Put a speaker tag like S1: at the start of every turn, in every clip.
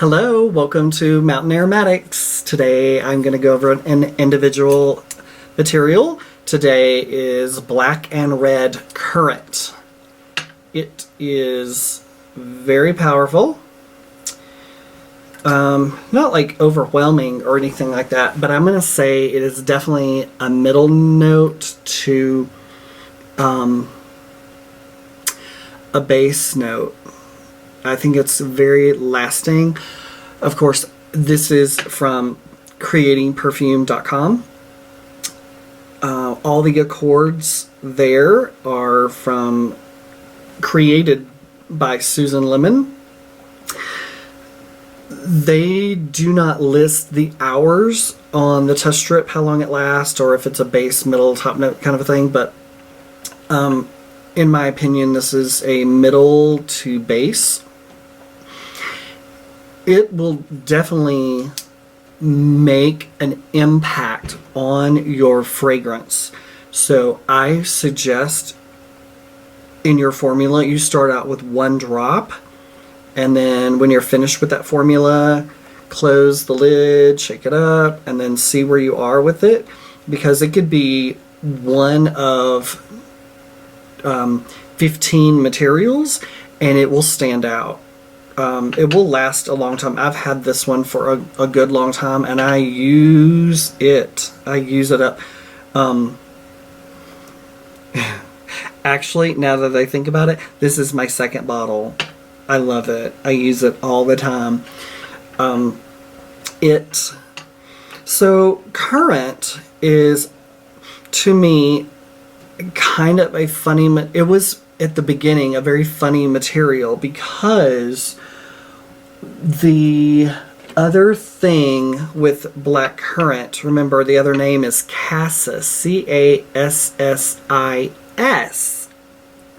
S1: Hello, welcome to Mountain Aromatics. Today I'm going to go over an individual material. Today is black and red currant. It is very powerful. Not like overwhelming or anything like that, but I'm going to say it is definitely a middle note to a base note. I think it's very lasting. Of course, this is from creatingperfume.com. All the accords there are created by Susan Lemon. They do not list the hours on the test strip, how long it lasts, or if it's a base, middle, top note kind of a thing, but in my opinion, this is a middle to base. It will definitely make an impact on your fragrance. So I suggest in your formula, you start out with 1 drop, and then when you're finished with that formula, close the lid, shake it up, and then see where you are with it, because it could be one of 15 materials and it will stand out. It will last a long time. I've had this one for a good long time, and I use it. I use it up. Actually, now that I think about it, this is my second bottle. I love it. I use it all the time. So Currant is, to me, kind of a funny, it was at the beginning a very funny material, because the other thing with black currant, remember the other name is cassis, C-A-S-S-I-S,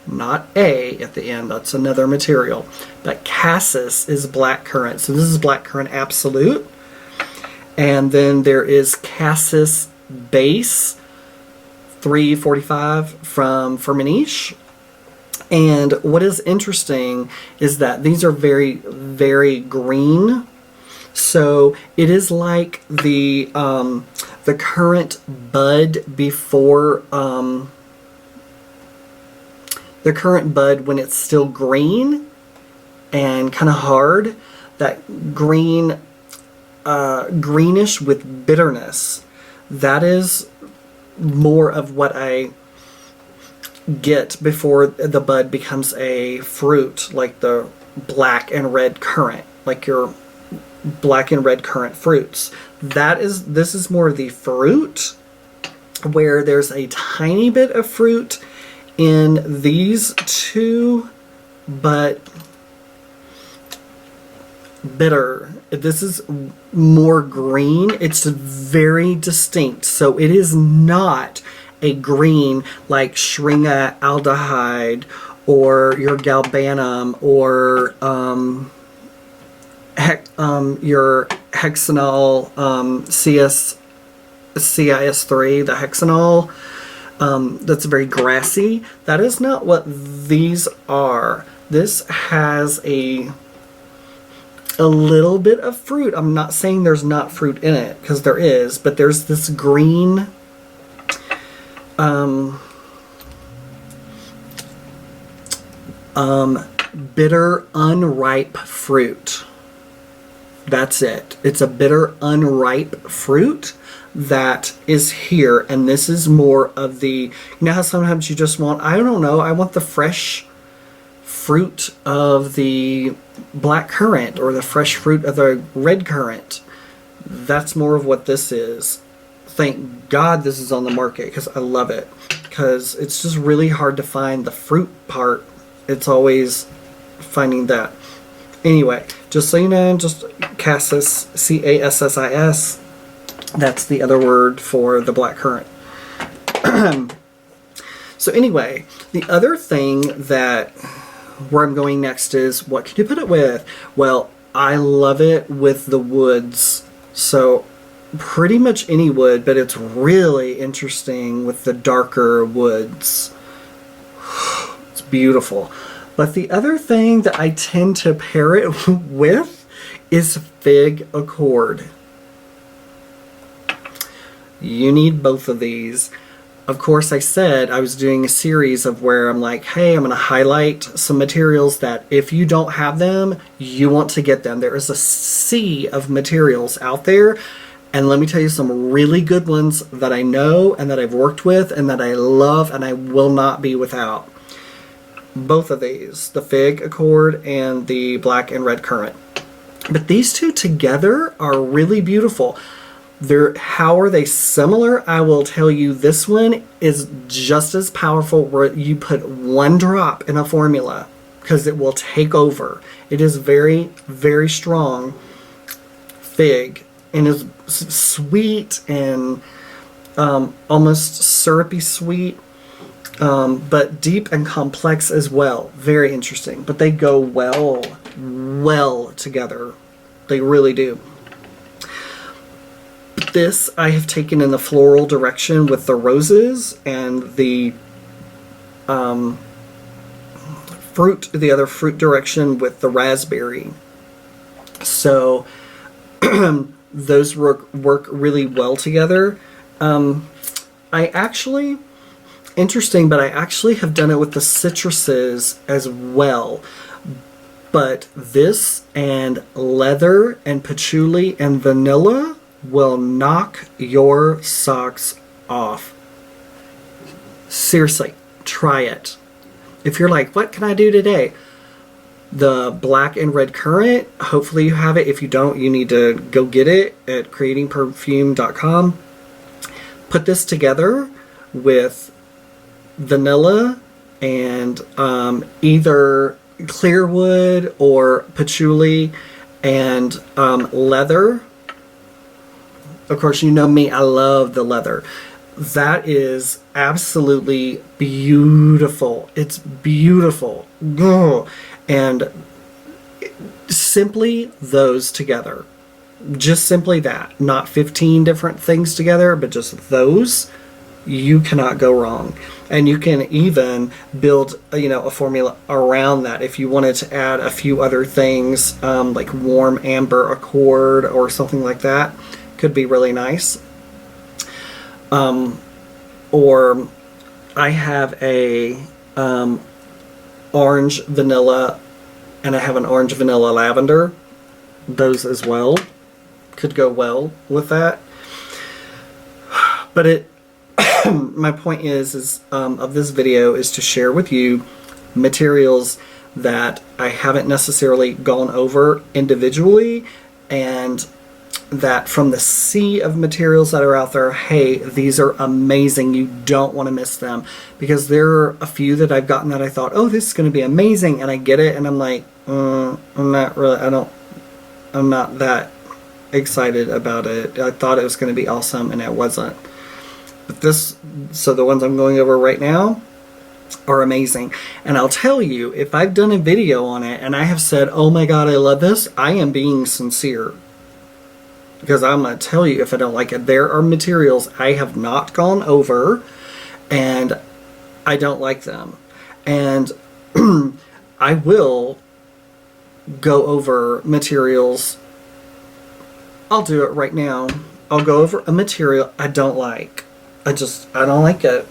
S1: not A at the end, that's another material, but cassis is black currant. So this is black currant absolute, and then there is cassis base 345 from Firmenich. And what is interesting is that these are very, very green. So it is like the currant bud before the currant bud when it's still green and kind of hard. That green, greenish with bitterness. That is more of what I get before the bud becomes a fruit, like the black and red currant, like your black and red currant fruits. This is more of the fruit, where there's a tiny bit of fruit in these two, but bitter. This is more green. It's very distinct. So it is not a green like Shringa aldehyde or your galbanum or your hexanol CIS3, the hexanol, that's very grassy. That is not what these are. This has a little bit of fruit. I'm not saying there's not fruit in it, because there is, but there's this green bitter unripe fruit. That's it. It's a bitter unripe fruit that is here, and this is more of the, you know how sometimes you just want, I don't know, I want the fresh fruit of the black currant or the fresh fruit of the red currant. That's more of what this is. Thank God this is on the market, because I love it, because it's just really hard to find the fruit part. It's always finding that. Anyway, just so you know, just cassis, C-A-S-S-I-S, that's the other word for the black currant. So anyway, the other thing where I'm going next is, what can you put it with? Well, I love it with the woods. So pretty much any wood, but it's really interesting with the darker woods. It's beautiful. But the other thing that I tend to pair it with is Fig Accord. You need both of these. Of course, I said I was doing a series of where I'm like, hey, I'm going to highlight some materials that if you don't have them, you want to get them. There is a sea of materials out there. And let me tell you some really good ones that I know and that I've worked with and that I love and I will not be without. Both of these, the Fig Accord and the Black and Red Currant. But these two together are really beautiful. How are they similar? I will tell you, this one is just as powerful where you put one drop in a formula because it will take over. It is very, very strong fig and is sweet and almost syrupy sweet, but deep and complex as well. Very interesting. But they go well together. They really do. This I have taken in the floral direction with the roses and the the other fruit direction with the raspberry. So those work really well together. Interesting, but I actually have done it with the citruses as well. But this and leather and patchouli and vanilla will knock your socks off. Seriously, try it. If you're like, what can I do today? The Black and Red Currant, hopefully you have it. If you don't, you need to go get it at creatingperfume.com. Put this together with vanilla and either clearwood or patchouli and leather. Of course, you know me, I love the leather. That is absolutely beautiful. It's beautiful. Ugh. And simply those together. Just simply that. Not 15 different things together, but just those. You cannot go wrong. And you can even build, a formula around that. If you wanted to add a few other things, like warm amber accord or something like that, could be really nice. Or I have a orange vanilla and I have an orange vanilla lavender. Those as well could go well with that. But my point is of this video is to share with you materials that I haven't necessarily gone over individually, and that from the sea of materials that are out there, hey, these are amazing. You don't want to miss them, because there are a few that I've gotten that I thought, oh, this is going to be amazing, and I get it and I'm like, I'm not that excited about it. I thought it was going to be awesome and it wasn't. But so the ones I'm going over right now are amazing. And I'll tell you, if I've done a video on it and I have said, oh my god, I love this, I am being sincere. Because I'm going to tell you if I don't like it. There are materials I have not gone over and I don't like them. And I will go over materials. I'll do it right now. I'll go over a material I don't like. I don't like it.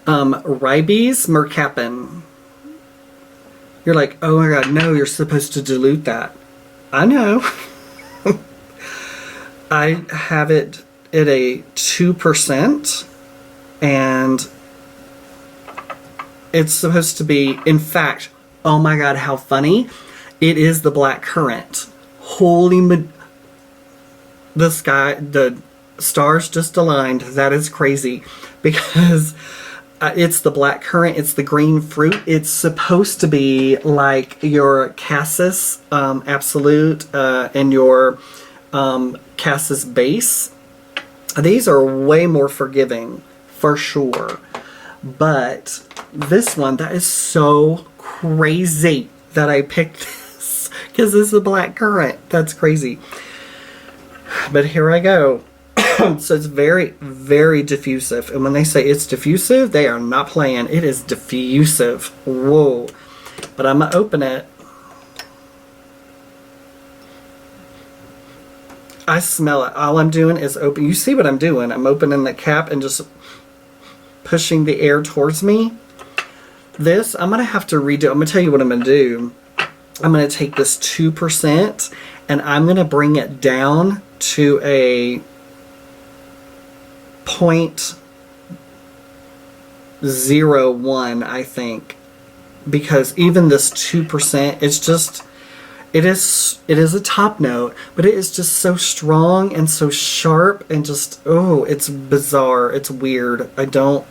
S1: Ribes mercaptan. You're like, oh my god, no, you're supposed to dilute that. I know. I have it at a 2%, and it's supposed to be, in fact, oh my god, how funny. It is the black currant. The stars just aligned. That is crazy, because it's the black currant, it's the green fruit. It's supposed to be like your cassis absolute and your cassis base. These are way more forgiving for sure, but this one, that is so crazy that I picked this, because this is a black currant. That's crazy. But here I go. So it's very, very diffusive. And when they say it's diffusive, they are not playing. It is diffusive. Whoa. But I'm going to open it. I smell it. All I'm doing is open. You see what I'm doing? I'm opening the cap and just pushing the air towards me. This, I'm going to have to redo. I'm going to tell you what I'm going to do. I'm going to take this 2% and I'm going to bring it down to a 0.01, I think. Because even this 2%, it's just, it is a top note, but it is just so strong and so sharp and just, oh, it's bizarre. It's weird. I don't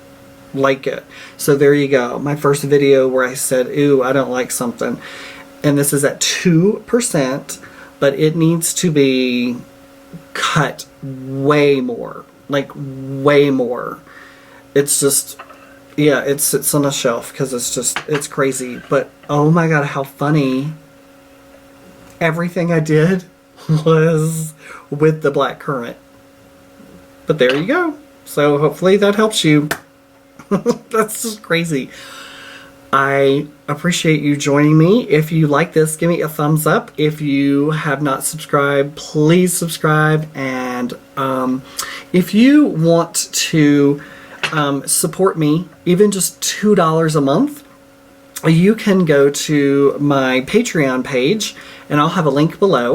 S1: like it. So there you go. My first video where I said, ooh, I don't like something. And this is at 2%, but it needs to be cut way more. Like, way more. It's just, yeah, it sits on a shelf because it's crazy. But, oh my god, how funny. Everything I did was with the black currant. But there you go. So hopefully that helps you. That's just crazy. I appreciate you joining me. If you like this, give me a thumbs up. If you have not subscribed, please subscribe. And if you want to support me, even just $2 a month, you can go to my Patreon page, and I'll have a link below.